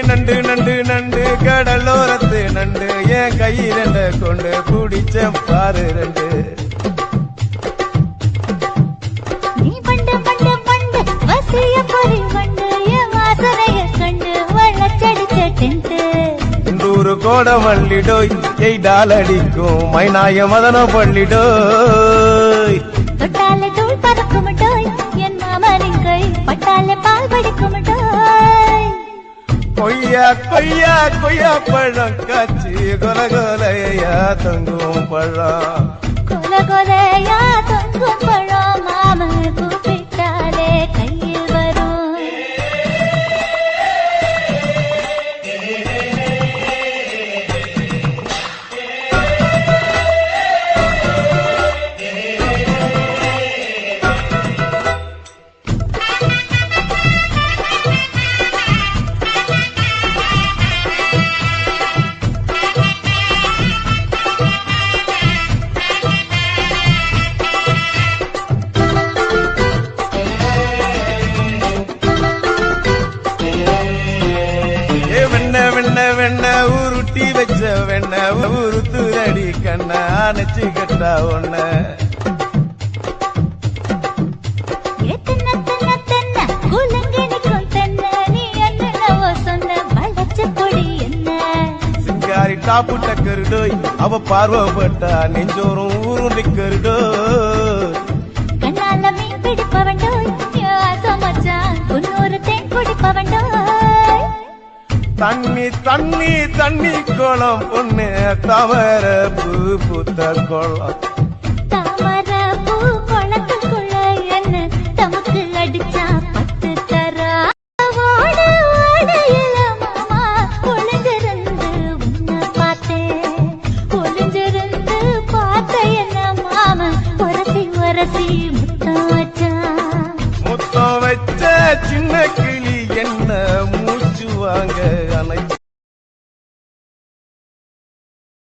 நண்டு நண்டு நண்டு கடலோரத்து நண்டு என் கையில கொண்டு குடிச்ச பாரு ரெண்டு. நீ பண்டு பண்டு பண்டு வசிய பொறி மண்டு என் வாசனைய கண்டு வளச்சடிச்ச டென்ட். இன்றூரு கோட மல்லிடோய் எய்டால் அடிக்கும் மைனாய மதன பள்ளிடோய். தொட்டாலே தூள் பறக்குமட்டோய் என் மாமனின் கை பட்டாலே பால் படிக்குமட்டோய். கொய்யா கொய்யா கொய்யா பழம் காய்ச்சி கொல கொலையா தொங்கும் பழம். கொல கொலையா தொங்கும் பழம் மாமன் கூப்பிட்டாலே கையில் வரும். வெண்ண வெண்ண உருட்டி வச்ச வெண்ண உருத்துரடி கண்ண அணைச்சு கட்டா ஒண்ண. சிங்காரி டாப்பு டக்கருடோய் அவ பார்வப்பட்டா நெஞ்சோறும் ஊரும் நிக்கருடோய். கண்ணால மீன் பிடிப்பவண்டோய் மச்சான் உன்னொரு தேன் குடிப்பவண்டோய். தண்ணி தண்ணி தண்ணி கோலம் பொண்ணு தவற பூ பூத்த கோலம். தாமர பூ குளத்துக்குள்ள என்ன தமக்கு அடிச்சா பத்து தரா. ஓட ஓடையில மாமா ஒளிஞ்சிருந்து உன்னை பார்த்தேன். ஒளிஞ்சிருந்து பார்த்த என்ன மாமா உரசி உரசி முத்தம் வச்சா. முத்தம் வச்ச சின்ன கிளி என்ன மூச்சு வாங்க அனை